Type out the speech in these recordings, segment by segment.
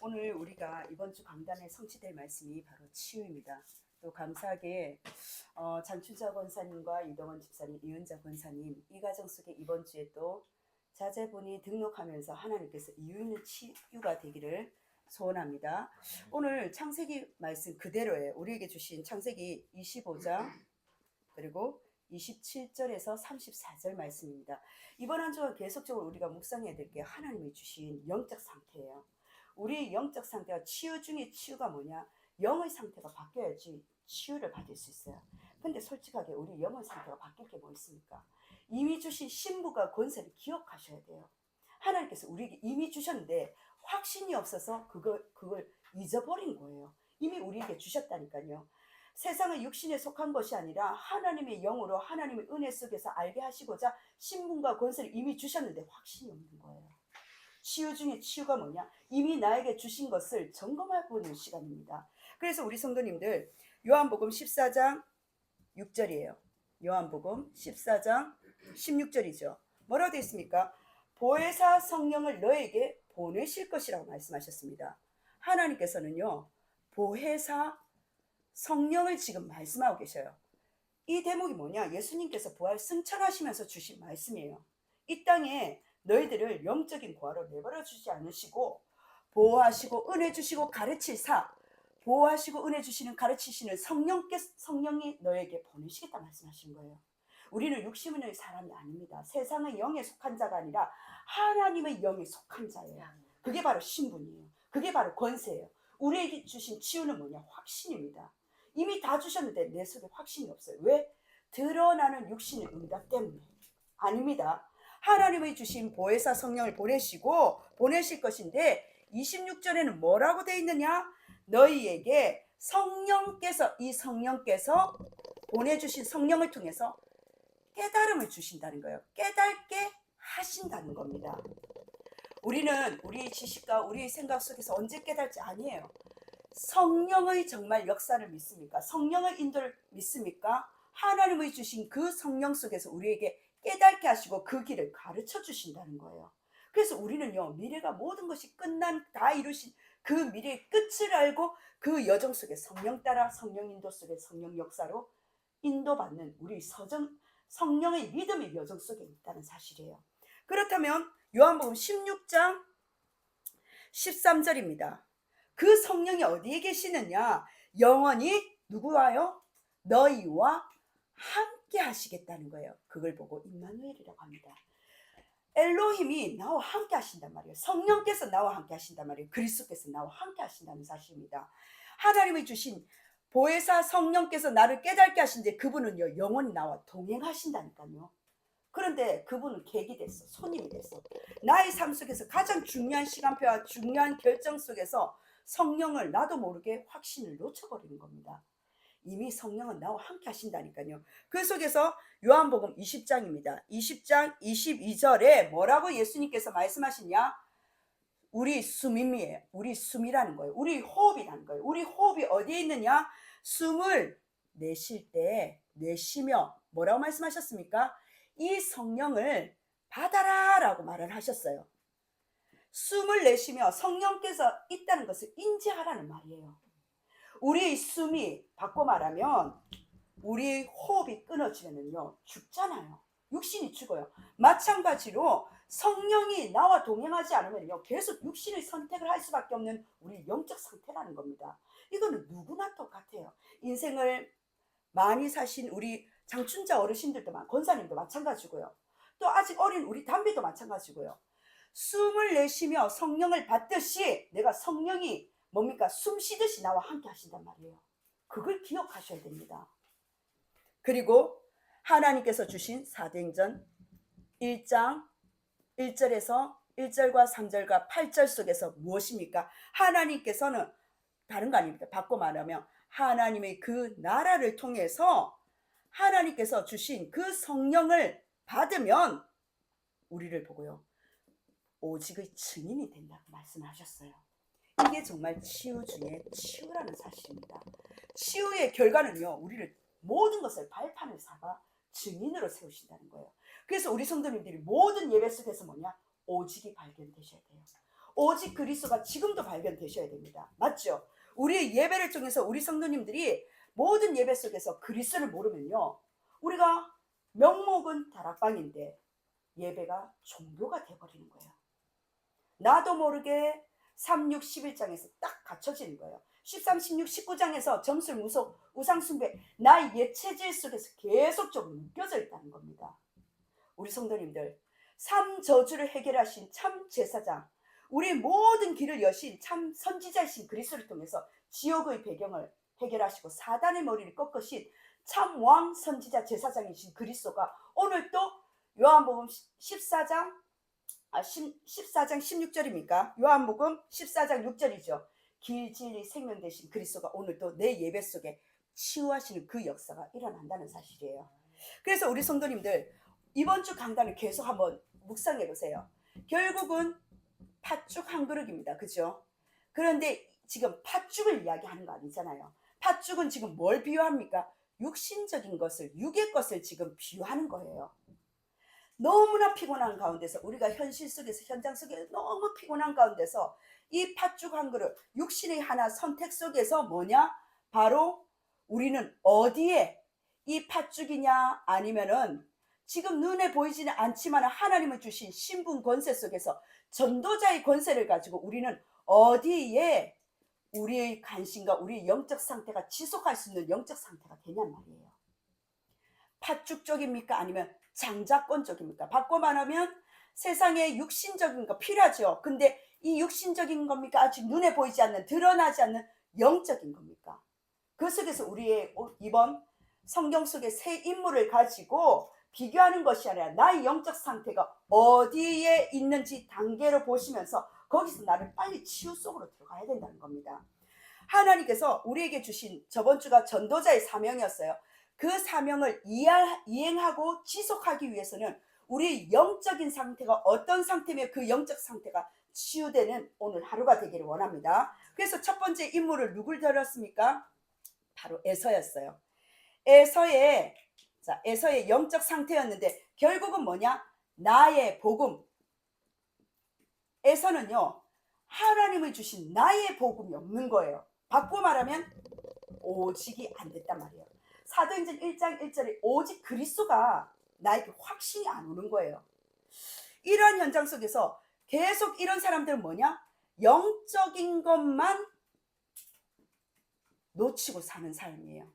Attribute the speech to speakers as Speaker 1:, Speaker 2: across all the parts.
Speaker 1: 오늘 우리가 이번 주 강단에 성취될 말씀이 바로 치유입니다. 또 감사하게 장춘자 권사님과 이동원 집사님, 이은자 권사님 이 가정 속에 이번 주에 또 자제분이 등록하면서 하나님께서 이유 있는 치유가 되기를 소원합니다. 오늘 창세기 말씀 그대로예요. 우리에게 주신 창세기 25장 그리고 27절에서 34절 말씀입니다. 이번 한 주간 계속적으로 우리가 묵상해야 될 게 하나님이 주신 영적 상태예요. 우리 영적 상태가 치유 중에 치유가 뭐냐? 영의 상태가 바뀌어야지 치유를 받을 수 있어요. 근데 솔직하게 우리 영의 상태가 바뀔 게 뭐 있습니까? 이미 주신 신부가 권세를 기억하셔야 돼요. 하나님께서 우리에게 이미 주셨는데 확신이 없어서 그걸 잊어버린 거예요. 이미 우리에게 주셨다니까요. 세상의 육신에 속한 것이 아니라 하나님의 영으로 하나님의 은혜 속에서 알게 하시고자 신분과 권세를 이미 주셨는데 확신이 없는 거예요. 치유 중에 치유가 뭐냐? 이미 나에게 주신 것을 점검해보는 시간입니다. 그래서 우리 성도님들 요한복음 14장 6절이에요. 요한복음 14장 16절이죠. 뭐라고 되어 있습니까? 보혜사 성령을 너에게 보내실 것이라고 말씀하셨습니다. 하나님께서는요, 보혜사 성령을 지금 말씀하고 계셔요. 이 대목이 뭐냐? 예수님께서 부활 승천하시면서 주신 말씀이에요. 이 땅에 너희들을 영적인 고아로 내버려 주지 않으시고 보호하시고 은혜 주시고 가르칠사, 보호하시고 은혜 주시는 가르치시는 성령이 너에게 보내시겠다 말씀하신 거예요. 우리는 육신의 사람이 아닙니다. 세상의 영에 속한 자가 아니라 하나님의 영에 속한 자예요. 그게 바로 신분이에요. 그게 바로 권세예요. 우리에게 주신 치유는 뭐냐? 확신입니다. 이미 다 주셨는데 내 속에 확신이 없어요. 왜? 드러나는 육신의 응답 때문에. 아닙니다. 하나님의 주신 보혜사 성령을 보내실 것인데 26절에는 뭐라고 되어 있느냐? 너희에게 이 성령께서 보내주신 성령을 통해서 깨달음을 주신다는 거예요. 깨닫게 하신다는 겁니다. 우리는 우리 지식과 우리 생각 속에서 언제 깨달지 아니에요. 성령의 정말 역사를 믿습니까? 성령의 인도를 믿습니까? 하나님의 주신 그 성령 속에서 우리에게 깨닫게 하시고 그 길을 가르쳐 주신다는 거예요. 그래서 우리는요, 미래가 모든 것이 다 이루신 그 미래의 끝을 알고 그 여정 속에 성령 따라 성령 인도 속에 성령 역사로 인도받는 우리 성령의 믿음의 여정 속에 있다는 사실이에요. 그렇다면 요한복음 16장 13절입니다. 그 성령이 어디에 계시느냐? 영원히 누구와요? 너희와 함께 하시겠다는 거예요. 그걸 보고 임마누엘이라고 합니다. 엘로힘이 나와 함께 하신단 말이에요. 성령께서 나와 함께 하신단 말이에요. 그리스도께서 나와 함께 하신다는 사실입니다. 하나님이 주신 보혜사 성령께서 나를 깨닫게 하신데 그분은요, 영원히 나와 동행하신다니까요. 그런데 그분은 객이 됐어. 손님이 됐어. 나의 삶 속에서 가장 중요한 시간표와 중요한 결정 속에서 성령을 나도 모르게 확신을 놓쳐버리는 겁니다. 이미 성령은 나와 함께 하신다니까요. 그 속에서 요한복음 20장입니다. 20장 22절에 뭐라고 예수님께서 말씀하시냐? 우리 숨임이에요. 우리 숨이라는 거예요. 우리 호흡이라는 거예요. 우리 호흡이 어디에 있느냐? 숨을 내쉴 때 내쉬며 뭐라고 말씀하셨습니까? 이 성령을 받아라 라고 말을 하셨어요. 숨을 내쉬며 성령께서 있다는 것을 인지하라는 말이에요. 우리 숨이 바꿔 말하면 우리 호흡이 끊어지면요 죽잖아요. 육신이 죽어요. 마찬가지로 성령이 나와 동행하지 않으면요 계속 육신의 선택을 할 수밖에 없는 우리 영적 상태라는 겁니다. 이거는 누구나 똑같아요. 인생을 많이 사신 우리 장춘자 어르신들도 권사님도 마찬가지고요. 또 아직 어린 우리 담비도 마찬가지고요. 숨을 내쉬며 성령을 받듯이 내가 성령이 뭡니까? 숨 쉬듯이 나와 함께 하신단 말이에요. 그걸 기억하셔야 됩니다. 그리고 하나님께서 주신 사도행전 1장 1절에서 1절과 3절과 8절 속에서 무엇입니까? 하나님께서는 다른 거 아닙니다. 바꿔 말하면 하나님의 그 나라를 통해서 하나님께서 주신 그 성령을 받으면 우리를 보고요 오직의 증인이 된다고 말씀하셨어요. 이게 정말 치유 중에 치유라는 사실입니다. 치유의 결과는요 우리를 모든 것을 발판을 삼아 증인으로 세우신다는 거예요. 그래서 우리 성도님들이 모든 예배 속에서 뭐냐? 오직이 발견되셔야 돼요. 오직 그리스도가 지금도 발견되셔야 됩니다. 맞죠? 우리 예배를 통해서 우리 성도님들이 모든 예배 속에서 그리스도를 모르면요, 우리가 명목은 다락방인데 예배가 종교가 돼버리는 거예요. 나도 모르게 3, 6, 11장에서 딱 갖춰지는 거예요. 13, 16, 19장에서 점술, 무속, 우상숭배, 나의 옛 체질 속에서 계속적으로 묶여져 있다는 겁니다. 우리 성도님들, 3저주를 해결하신 참 제사장, 우리 모든 길을 여신 참 선지자이신 그리스도를 통해서 지옥의 배경을 해결하시고 사단의 머리를 꺾으신 참 왕 선지자 제사장이신 그리스도가 오늘 또 요한복음 14장 16절입니까? 요한복음 14장 6절이죠. 길, 진리, 생명 되신 그리스도가 오늘 또 내 예배 속에 치유하시는 그 역사가 일어난다는 사실이에요. 그래서 우리 성도님들, 이번 주 강단을 계속 한번 묵상해 보세요. 결국은 팥죽 한 그릇입니다. 그죠? 그런데 지금 팥죽을 이야기하는 거 아니잖아요. 팥죽은 지금 뭘 비유합니까? 육신적인 것을, 육의 것을 지금 비유하는 거예요. 너무나 피곤한 가운데서, 우리가 현실 속에서, 현장 속에 너무 피곤한 가운데서 이 팥죽 한 그릇, 육신의 하나 선택 속에서 뭐냐? 바로 우리는 어디에 이 팥죽이냐, 아니면은 지금 눈에 보이지는 않지만 하나님을 주신 신분 권세 속에서 전도자의 권세를 가지고 우리는 어디에 우리의 관심과 우리의 영적 상태가 지속할 수 있는 영적 상태가 되냔 말이에요. 팥죽 쪽입니까? 아니면 장자권 쪽입니까? 바꿔 말하면 세상에 육신적인 거 필요하죠. 근데 이 육신적인 겁니까? 아직 눈에 보이지 않는, 드러나지 않는 영적인 겁니까? 그 속에서 우리의 이번 성경 속의 새 인물을 가지고 비교하는 것이 아니라 나의 영적 상태가 어디에 있는지 단계로 보시면서 거기서 나를 빨리 치유 속으로 들어가야 된다는 겁니다. 하나님께서 우리에게 주신 저번 주가 전도자의 사명이었어요. 그 사명을 이행하고 지속하기 위해서는 우리의 영적인 상태가 어떤 상태며 그 영적 상태가 치유되는 오늘 하루가 되기를 원합니다. 그래서 첫 번째 인물을 누굴 들었습니까? 바로 에서였어요. 에서의 영적 상태였는데 결국은 뭐냐? 나의 복음. 에서는요, 하나님을 주신 나의 복음이 없는 거예요. 바꿔 말하면 오직이 안 됐단 말이에요. 사도행전 1장 1절에 오직 그리스도가 나에게 확신이 안 오는 거예요. 이러한 현장 속에서 계속 이런 사람들은 뭐냐? 영적인 것만 놓치고 사는 삶이에요.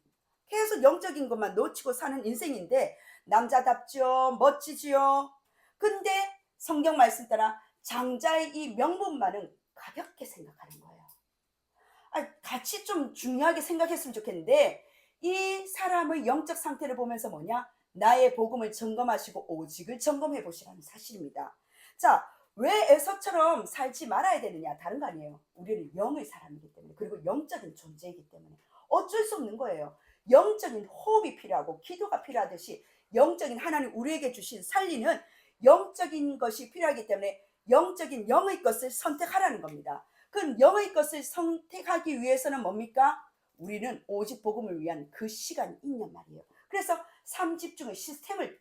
Speaker 1: 계속 영적인 것만 놓치고 사는 인생인데 남자답죠, 멋지지요. 근데 성경 말씀 따라 장자의 이 명분만은 가볍게 생각하는 거예요. 같이 좀 중요하게 생각했으면 좋겠는데 이 사람의 영적 상태를 보면서 뭐냐? 나의 복음을 점검하시고 오직을 점검해 보시라는 사실입니다. 자, 왜 에서처럼 살지 말아야 되느냐? 다른 거 아니에요. 우리는 영의 사람이기 때문에, 그리고 영적인 존재이기 때문에 어쩔 수 없는 거예요. 영적인 호흡이 필요하고 기도가 필요하듯이 영적인 하나님 우리에게 주신 살리는 영적인 것이 필요하기 때문에 영적인 영의 것을 선택하라는 겁니다. 그 영의 것을 선택하기 위해서는 뭡니까? 우리는 오직 복음을 위한 그 시간이 있냔 말이에요. 그래서 3집중의 시스템을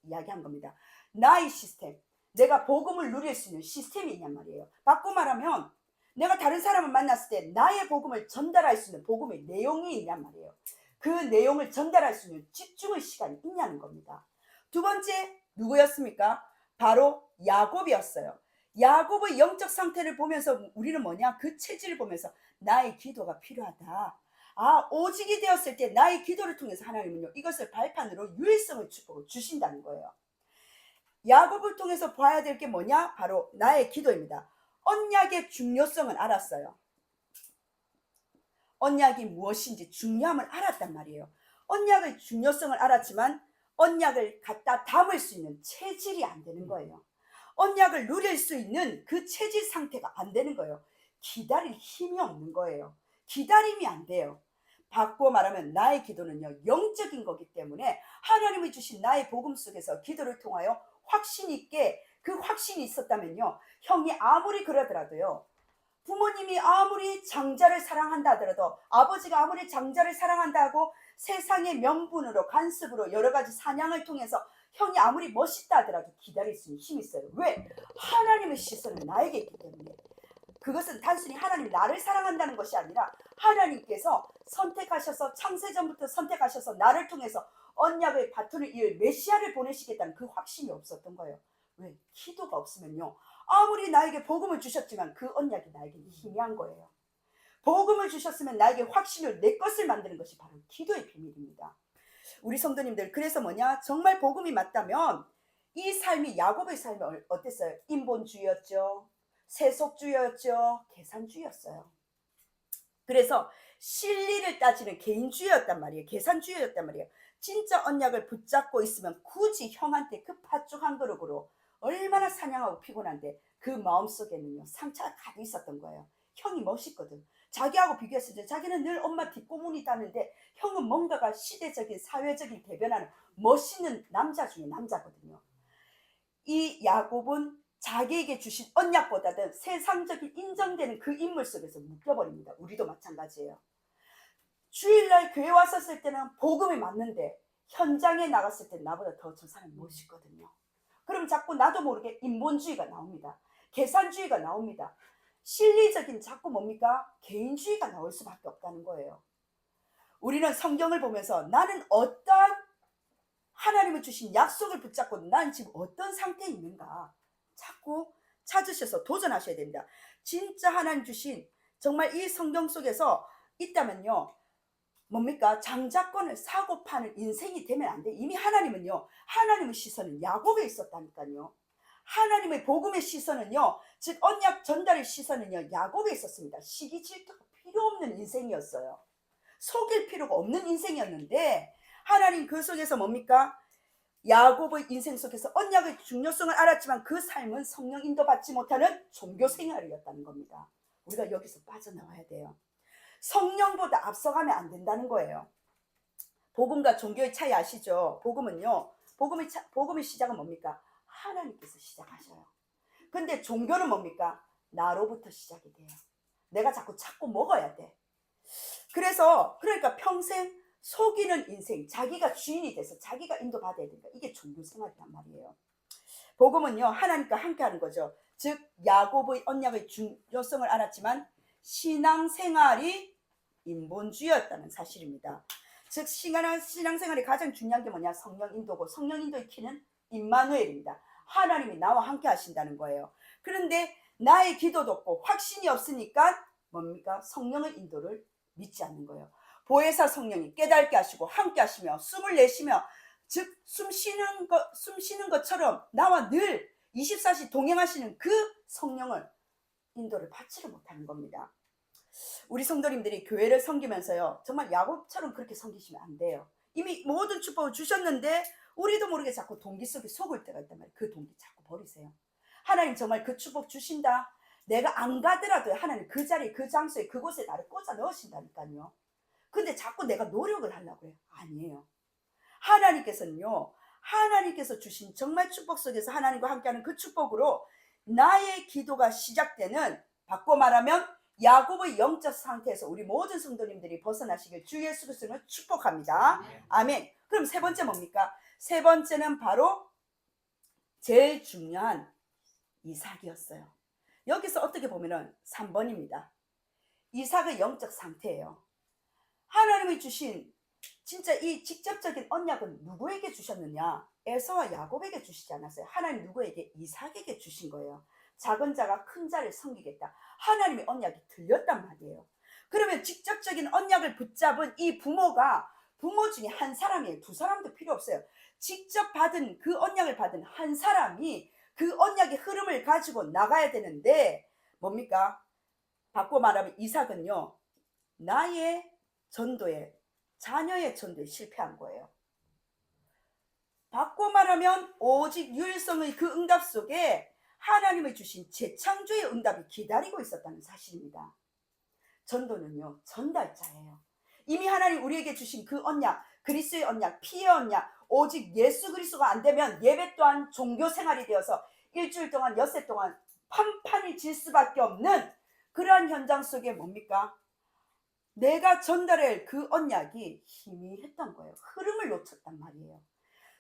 Speaker 1: 이야기한 겁니다. 나의 시스템, 내가 복음을 누릴 수 있는 시스템이 있냔 말이에요. 바꿔 말하면 내가 다른 사람을 만났을 때 나의 복음을 전달할 수 있는 복음의 내용이 있냔 말이에요. 그 내용을 전달할 수 있는 집중의 시간이 있냐는 겁니다. 두 번째 누구였습니까? 바로 야곱이었어요. 야곱의 영적 상태를 보면서 우리는 뭐냐? 그 체질을 보면서 나의 기도가 필요하다. 오직이 되었을 때 나의 기도를 통해서 하나님은요, 이것을 발판으로 유일성을 축복을 주신다는 거예요. 야곱을 통해서 봐야 될 게 뭐냐? 바로 나의 기도입니다. 언약의 중요성을 알았어요. 언약이 무엇인지 중요함을 알았단 말이에요. 언약의 중요성을 알았지만 언약을 갖다 담을 수 있는 체질이 안 되는 거예요. 언약을 누릴 수 있는 그 체질 상태가 안 되는 거예요. 기다릴 힘이 없는 거예요. 기다림이 안 돼요. 바꾸어 말하면 나의 기도는요, 영적인 거기 때문에 하나님이 주신 나의 복음 속에서 기도를 통하여 확신 있게, 그 확신이 있었다면요, 형이 아무리 그러더라도요, 부모님이 아무리 장자를 사랑한다 하더라도, 아버지가 아무리 장자를 사랑한다고 세상의 명분으로 간섭으로 여러 가지 사냥을 통해서 형이 아무리 멋있다 하더라도 기다릴 수 있는 힘이 있어요. 왜? 하나님의 시선은 나에게 있기 때문에. 그것은 단순히 하나님 나를 사랑한다는 것이 아니라 하나님께서 선택하셔서 창세전부터 선택하셔서 나를 통해서 언약의 바톤을 이을 메시아를 보내시겠다는 그 확신이 없었던 거예요. 왜? 기도가 없으면요, 아무리 나에게 복음을 주셨지만 그 언약이 나에게 희미한 거예요. 복음을 주셨으면 나에게 확신을 내 것을 만드는 것이 바로 기도의 비밀입니다. 우리 성도님들, 그래서 뭐냐, 정말 복음이 맞다면 이 삶이, 야곱의 삶이 어땠어요? 인본주의였죠, 세속주의였죠, 계산주의였어요. 그래서 실리를 따지는 개인주의였단 말이에요. 계산주의였단 말이에요. 진짜 언약을 붙잡고 있으면 굳이 형한테 그 팥죽 한 그릇으로 얼마나 사냥하고 피곤한데 그 마음속에는요, 상처가 가득 있었던 거예요. 형이 멋있거든. 자기하고 비교했을 때 자기는 늘 엄마 뒷고문이 다는데 형은 뭔가가 시대적인 사회적인 대변하는 멋있는 남자 중에 남자거든요. 이 야곱은 자기에게 주신 언약보다는 세상적인 인정되는 그 인물 속에서 묶여버립니다. 우리도 마찬가지예요. 주일날 교회 왔었을 때는 복음이 맞는데 현장에 나갔을 때 나보다 더 저 사람이 멋있거든요. 그럼 자꾸 나도 모르게 인본주의가 나옵니다. 계산주의가 나옵니다. 실리적인 자꾸 뭡니까? 개인주의가 나올 수밖에 없다는 거예요. 우리는 성경을 보면서 나는 어떠한 하나님을 주신 약속을 붙잡고 난 지금 어떤 상태에 있는가 자꾸 찾으셔서 도전하셔야 됩니다. 진짜 하나님 주신 정말 이 성경 속에서 있다면요, 뭡니까? 장자권을 사고 파는 인생이 되면 안 돼. 이미 하나님은요, 하나님의 시선은 야곱에 있었다니까요. 하나님의 복음의 시선은요, 즉 언약 전달의 시선은요, 야곱에 있었습니다. 시기 질투가 필요 없는 인생이었어요. 속일 필요가 없는 인생이었는데 하나님 그 속에서 뭡니까? 야곱의 인생 속에서 언약의 중요성을 알았지만 그 삶은 성령 인도받지 못하는 종교 생활이었다는 겁니다. 우리가 여기서 빠져나와야 돼요. 성령보다 앞서가면 안 된다는 거예요. 복음과 종교의 차이 아시죠? 복음은요, 복음의 시작은 뭡니까? 하나님께서 시작하셔요. 근데 종교는 뭡니까? 나로부터 시작이 돼요. 내가 자꾸 찾고 먹어야 돼. 그러니까 평생 속이는 인생, 자기가 주인이 돼서 자기가 인도받아야 된다. 이게 종교 생활이란 말이에요. 복음은요, 하나님과 함께하는 거죠. 즉 야곱의 언약의 중요성을 알았지만 신앙생활이 인본주의였다는 사실입니다. 즉 신앙생활의 가장 중요한 게 뭐냐? 성령 인도고, 성령 인도의 키는 임마누엘입니다. 하나님이 나와 함께 하신다는 거예요. 그런데 나의 기도도 없고 확신이 없으니까 뭡니까? 성령의 인도를 믿지 않는 거예요. 보혜사 성령이 깨닫게 하시고 함께 하시며 숨을 내쉬며, 즉 숨 쉬는 것처럼 나와 늘 24시 동행하시는 그 성령을 인도를 받지를 못하는 겁니다. 우리 성도님들이 교회를 섬기면서요, 정말 야곱처럼 그렇게 섬기시면 안 돼요. 이미 모든 축복을 주셨는데 우리도 모르게 자꾸 동기 속에 속을 때가 있단 말이에요. 그 동기 자꾸 버리세요. 하나님 정말 그 축복 주신다. 내가 안 가더라도 하나님 그 자리에, 그 장소에, 그곳에 나를 꽂아 넣으신다니까요. 근데 자꾸 내가 노력을 하려고 해요. 아니에요. 하나님께서는요, 하나님께서 주신 정말 축복 속에서 하나님과 함께하는 그 축복으로 나의 기도가 시작되는, 바꿔 말하면 야곱의 영적 상태에서 우리 모든 성도님들이 벗어나시길 주 예수 그리스도를 축복합니다. 아멘. 그럼 세 번째 뭡니까? 세 번째는 바로 제일 중요한 이삭이었어요. 여기서 어떻게 보면은 3번입니다. 이삭의 영적 상태예요. 하나님이 주신 진짜 이 직접적인 언약은 누구에게 주셨느냐? 에서와 야곱에게 주시지 않았어요. 하나님 누구에게? 이삭에게 주신 거예요. 작은 자가 큰 자를 섬기겠다. 하나님의 언약이 들렸단 말이에요. 그러면 직접적인 언약을 붙잡은 이 부모 중에 한 사람이에요. 두 사람도 필요 없어요. 직접 받은 그 언약을 받은 한 사람이 그 언약의 흐름을 가지고 나가야 되는데 뭡니까? 바꿔 말하면 이삭은요, 나의 전도에, 자녀의 전도에 실패한 거예요. 바꿔 말하면 오직 유일성의 그 응답 속에 하나님의 주신 재창조의 응답이 기다리고 있었다는 사실입니다. 전도는요, 전달자예요. 이미 하나님 우리에게 주신 그 언약, 그리스도의 언약, 피의 언약, 오직 예수 그리스도가 안 되면 예배 또한 종교 생활이 되어서 일주일 동안, 엿새 동안 판판이 질 수밖에 없는 그러한 현장 속에 뭡니까? 내가 전달할 그 언약이 희미했던 거예요. 흐름을 놓쳤단 말이에요.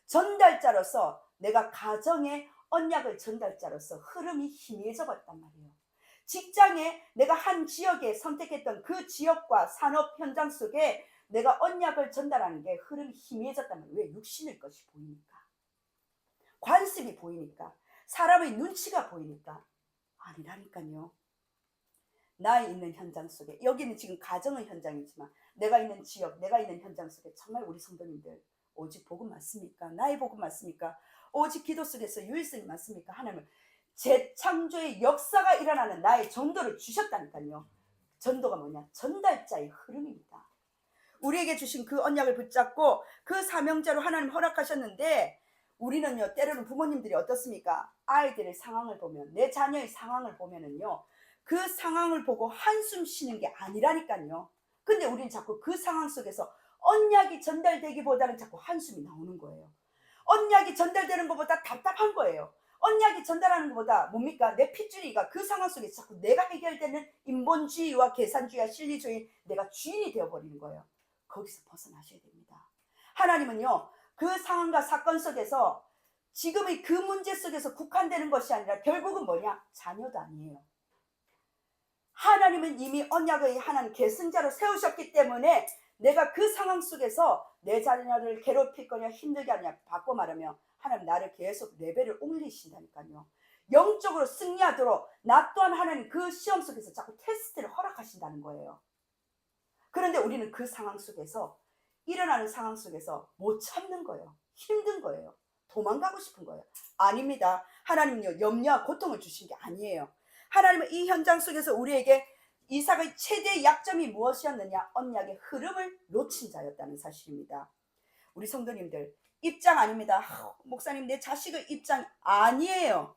Speaker 1: 전달자로서, 내가 가정의 언약을 전달자로서 흐름이 희미해져 버렸단 말이에요. 직장에 내가 한 지역에 선택했던 그 지역과 산업 현장 속에 내가 언약을 전달하는 게 흐름이 희미해졌다면 왜? 육신의 것이 보이니까, 관습이 보이니까, 사람의 눈치가 보이니까. 아니라니까요. 나의 있는 현장 속에, 여기는 지금 가정의 현장이지만 내가 있는 지역, 내가 있는 현장 속에 정말 우리 성도님들 오직 복음 맞습니까? 나의 복음 맞습니까? 오직 기도 속에서 유일성이 맞습니까? 하나님은 재창조의 역사가 일어나는 나의 전도를 주셨다니까요. 전도가 뭐냐? 전달자의 흐름입니다. 우리에게 주신 그 언약을 붙잡고 그 사명자로 하나님 허락하셨는데, 우리는요, 때로는 부모님들이 어떻습니까? 아이들의 상황을 보면, 내 자녀의 상황을 보면은요, 그 상황을 보고 한숨 쉬는 게 아니라니까요. 근데 우리는 자꾸 그 상황 속에서 언약이 전달되기보다는 자꾸 한숨이 나오는 거예요. 언약이 전달되는 것보다 답답한 거예요. 언약이 전달하는 것보다 뭡니까? 내 핏줄이가 그 상황 속에서 자꾸 내가 해결되는 인본주의와 계산주의와 실리주의, 내가 주인이 되어버리는 거예요. 거기서 벗어나셔야 됩니다. 하나님은요, 그 상황과 사건 속에서 지금의 그 문제 속에서 국한되는 것이 아니라 결국은 뭐냐? 자녀도 아니에요. 하나님은 이미 언약의 하나님 계승자로 세우셨기 때문에 내가 그 상황 속에서 내 자녀를 괴롭힐 거냐 힘들게 하냐, 바꿔 말하면 하나님 나를 계속 레벨을 올리신다니까요. 영적으로 승리하도록 나 또한 하나님 그 시험 속에서 자꾸 테스트를 허락하신다는 거예요. 그런데 우리는 그 상황 속에서, 일어나는 상황 속에서 못 참는 거예요. 힘든 거예요. 도망가고 싶은 거예요. 아닙니다. 하나님은요, 염려와 고통을 주신 게 아니에요. 하나님은 이 현장 속에서 우리에게 이삭의 최대의 약점이 무엇이었느냐? 언약의 흐름을 놓친 자였다는 사실입니다. 우리 성도님들, 입장 아닙니다. 목사님, 내 자식의 입장 아니에요.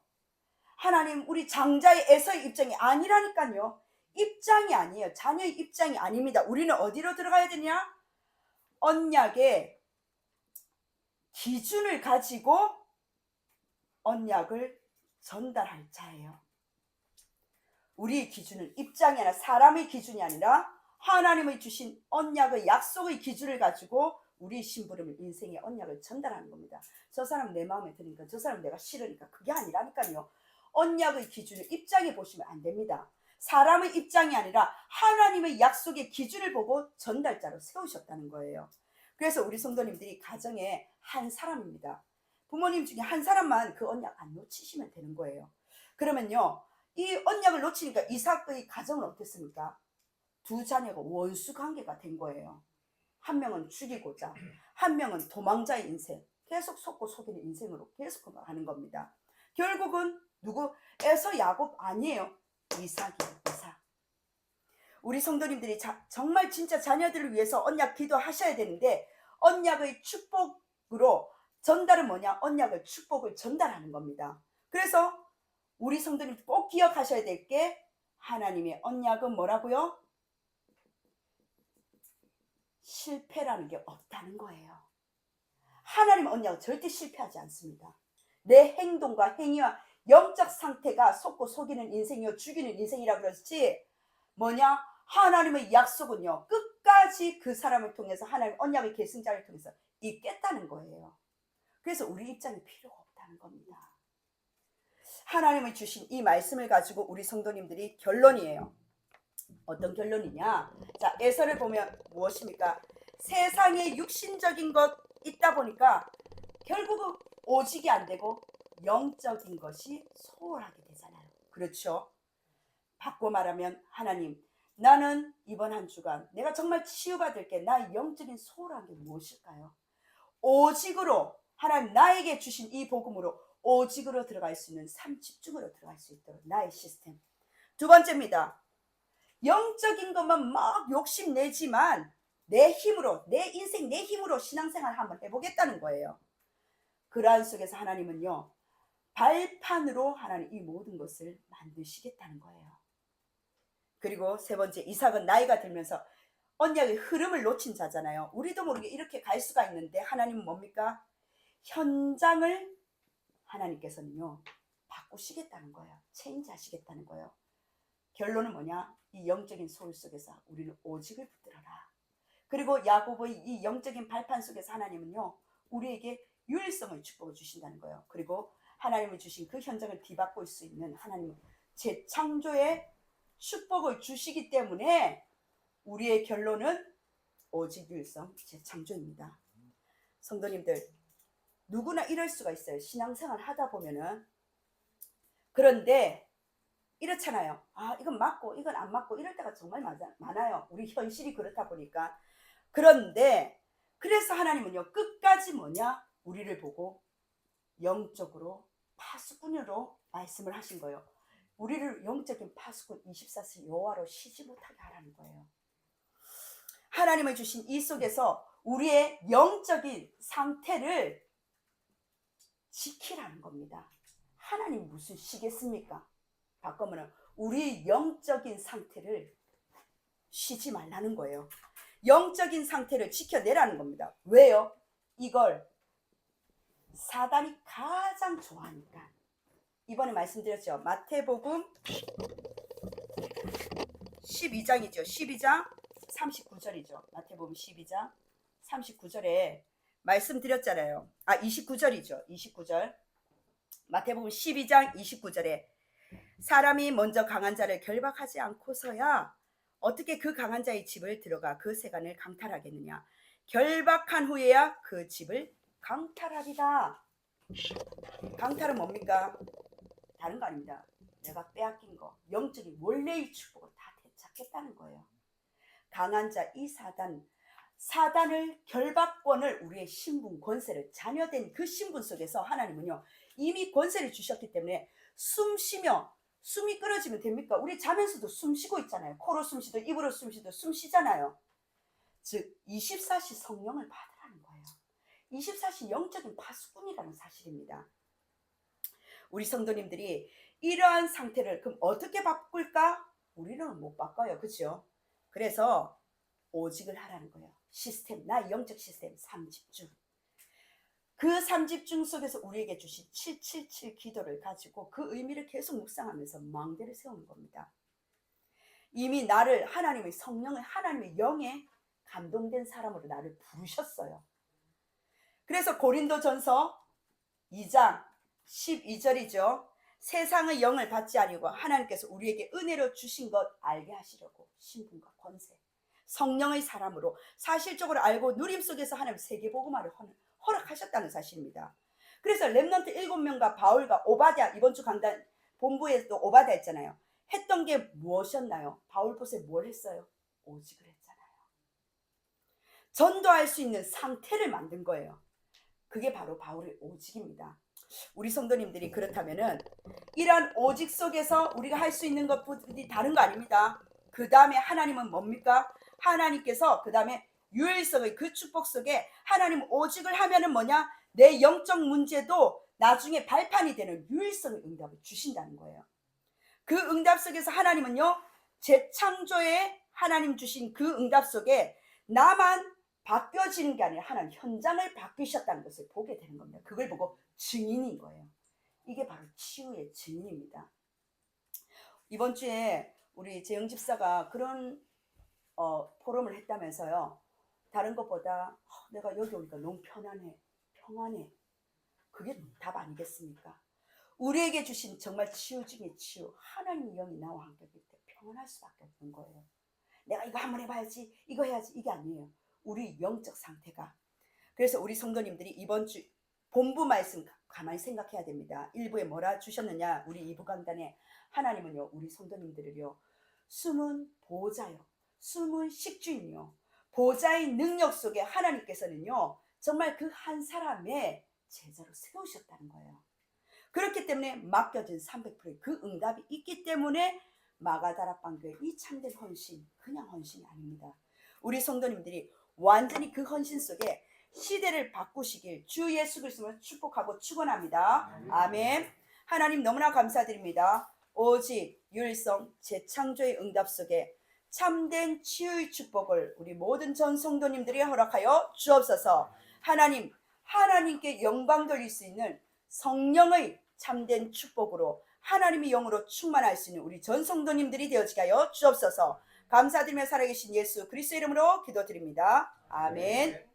Speaker 1: 하나님, 우리 장자의 에서의 입장이 아니라니까요. 입장이 아니에요. 자녀의 입장이 아닙니다. 우리는 어디로 들어가야 되냐? 언약의 기준을 가지고 언약을 전달할 자예요. 우리의 기준은 입장이 아니라, 사람의 기준이 아니라 하나님의 주신 언약의 약속의 기준을 가지고 우리의 심부름을, 인생의 언약을 전달하는 겁니다. 저 사람 내 마음에 드니까, 저 사람 내가 싫으니까, 그게 아니라니까요. 언약의 기준을 입장에 보시면 안 됩니다. 사람의 입장이 아니라 하나님의 약속의 기준을 보고 전달자로 세우셨다는 거예요. 그래서 우리 성도님들이 가정에 한 사람입니다. 부모님 중에 한 사람만 그 언약 안 놓치시면 되는 거예요. 그러면요, 이 언약을 놓치니까 이삭의 가정은 어땠습니까? 두 자녀가 원수 관계가 된 거예요. 한 명은 죽이고자, 한 명은 도망자의 인생, 계속 속고 속이는 인생으로 계속 가는 겁니다. 결국은 누구? 에서 야곱 아니에요. 이삭이에요. 이삭. 우리 성도님들이 정말 진짜 자녀들을 위해서 언약 기도하셔야 되는데, 언약의 축복으로 전달은 뭐냐? 언약의 축복을 전달하는 겁니다. 그래서 우리 성도님 꼭 기억하셔야 될 게, 하나님의 언약은 뭐라고요? 실패라는 게 없다는 거예요. 하나님 언약은 절대 실패하지 않습니다. 내 행동과 행위와 영적 상태가 속고 속이는 인생이요, 죽이는 인생이라 그렇지, 뭐냐? 하나님의 약속은요, 끝까지 그 사람을 통해서, 하나님 언약의 계승자를 통해서 있겠다는 거예요. 그래서 우리 입장이 필요가 없다는 겁니다. 하나님이 주신 이 말씀을 가지고 우리 성도님들이 결론이에요. 어떤 결론이냐? 자, 에서를 보면 무엇입니까? 세상에 육신적인 것 있다 보니까 결국은 오직이 안 되고 영적인 것이 소홀하게 되잖아요. 그렇죠? 바꿔 말하면, 하나님, 나는 이번 한 주간 내가 정말 치유받을 게, 나의 영적인 소홀한 게 무엇일까요? 오직으로, 하나님 나에게 주신 이 복음으로 오직으로 들어갈 수 있는 삶 집중으로 들어갈 수 있도록 나의 시스템. 두 번째입니다. 영적인 것만 막 욕심내지만 내 힘으로, 내 인생 내 힘으로 신앙생활 한번 해보겠다는 거예요. 그러한 속에서 하나님은요, 발판으로 하나님 이 모든 것을 만드시겠다는 거예요. 그리고 세 번째, 이삭은 나이가 들면서 언약의 흐름을 놓친 자잖아요. 우리도 모르게 이렇게 갈 수가 있는데, 하나님은 뭡니까? 현장을 하나님께서는요, 바꾸시겠다는 거예요. 체인지하시겠다는 거예요. 결론은 뭐냐? 이 영적인 소울 속에서 우리는 오직을 붙들어라. 그리고 야곱의 이 영적인 발판 속에서 하나님은요, 우리에게 유일성을 축복을 주신다는 거예요. 그리고 하나님을 주신 그 현장을 뒤바꿀 수 있는 하나님은 재창조의 축복을 주시기 때문에 우리의 결론은 오직 율성 재창조입니다. 성도님들, 누구나 이럴 수가 있어요. 신앙생활 하다 보면은. 그런데 이렇잖아요. 아, 이건 맞고 이건 안 맞고 이럴 때가 정말 많아요. 우리 현실이 그렇다 보니까. 그런데 그래서 하나님은요, 끝까지 뭐냐? 우리를 보고 영적으로 파수꾼으로 말씀을 하신 거예요. 우리를 영적인 파수꾼 24시 여호와로 쉬지 못하게 하라는 거예요. 하나님을 주신 이 속에서 우리의 영적인 상태를 지키라는 겁니다. 하나님 무슨 쉬겠습니까? 바꾸면 우리의 영적인 상태를 쉬지 말라는 거예요. 영적인 상태를 지켜내라는 겁니다. 왜요? 이걸 사단이 가장 좋아하니까. 이번에 말씀드렸죠. 마태복음 12장이죠. 12장 39절이죠. 마태복음 12장 39절에 말씀드렸잖아요. 29절이죠. 29절. 마태복음 12장 29절에 사람이 먼저 강한 자를 결박하지 않고서야 어떻게 그 강한 자의 집을 들어가 그 세간을 강탈하겠느냐. 결박한 후에야 그 집을 강탈하리다. 강탈은 뭡니까? 다른 거 아닙니다. 내가 빼앗긴 거, 영적인 원래의 축복을 다 되찾겠다는 거예요. 강한 자 이 사단을 결박권을 우리의 신분 권세를 자녀된 그 신분 속에서 하나님은요 이미 권세를 주셨기 때문에 숨 쉬며 숨이 끊어지면 됩니까? 우리 자면서도 숨 쉬고 있잖아요. 코로 숨 쉬도 입으로 숨 쉬도 숨 쉬잖아요. 즉 24시 성령을 받으라는 거예요. 24시 영적인 파수꾼이라는 사실입니다. 우리 성도님들이 이러한 상태를 그럼 어떻게 바꿀까? 우리는 못 바꿔요. 그렇죠? 그래서 오직을 하라는 거예요. 시스템, 나의 영적 시스템 3집중. 그 3집중 속에서 우리에게 주신 777 기도를 가지고 그 의미를 계속 묵상하면서 망대를 세우는 겁니다. 이미 나를 하나님의 성령을 하나님의 영에 감동된 사람으로 나를 부르셨어요. 그래서 고린도전서 2장 12절이죠. 세상의 영을 받지 아니고 하나님께서 우리에게 은혜로 주신 것 알게 하시려고 신분과 권세, 성령의 사람으로 사실적으로 알고 누림 속에서 하나님 세계복음화를 허락하셨다는 사실입니다. 그래서 렘넌트 7명과 바울과 오바댜, 이번 주 강단 본부에도 오바댜 했잖아요. 했던 게 무엇이었나요? 바울봇에 뭘 했어요? 오직을 했잖아요. 전도할 수 있는 상태를 만든 거예요. 그게 바로 바울의 오직입니다. 우리 성도님들이 그렇다면은 이러한 오직 속에서 우리가 할 수 있는 것들이 다른 거 아닙니다. 그 다음에 하나님은 뭡니까? 하나님께서 그 다음에 유일성의 그 축복 속에 하나님 오직을 하면은 뭐냐? 내 영적 문제도 나중에 발판이 되는 유일성의 응답을 주신다는 거예요. 그 응답 속에서 하나님은요 재창조에 하나님 주신 그 응답 속에 나만 바뀌어지는 게 아니라 하나님 현장을 바뀌셨다는 것을 보게 되는 겁니다. 그걸 보고 증인인 거예요. 이게 바로 치유의 증인입니다. 이번 주에 우리 재영 집사가 그런 포럼을 했다면서요. 다른 것보다 내가 여기 오니까 너무 편안해, 평안해. 그게 답 아니겠습니까? 우리에게 주신 정말 치유 중에 치유, 하나님의 영이 나와 함께하기 때문에 평안할 수밖에 없는 거예요. 내가 이거 한번 해봐야지, 이거 해야지, 이게 아니에요. 우리 영적 상태가. 그래서 우리 성도님들이 이번 주 본부 말씀 가만히 생각해야 됩니다. 1부에 뭐라 주셨느냐? 우리 2부 강단에 하나님은요 우리 성도님들을요 숨은 보호자요, 숨은 식주인이요, 보호자의 능력 속에 하나님께서는요 정말 그 한 사람의 제자로 세우셨다는 거예요. 그렇기 때문에 맡겨진 300%의 그 응답이 있기 때문에 마가다락방교의 이 참된 헌신, 그냥 헌신이 아닙니다. 우리 성도님들이 완전히 그 헌신 속에 시대를 바꾸시길 주 예수 그리스도를 축복하고 축원합니다. 아멘. 하나님 너무나 감사드립니다. 오직 유일성 재창조의 응답 속에 참된 치유의 축복을 우리 모든 전 성도님들이 허락하여 주옵소서. 하나님께 영광 돌릴 수 있는 성령의 참된 축복으로 하나님의 영으로 충만할 수 있는 우리 전 성도님들이 되어지게 하여 주옵소서. 감사드리며 살아계신 예수 그리스도 이름으로 기도드립니다. 아멘.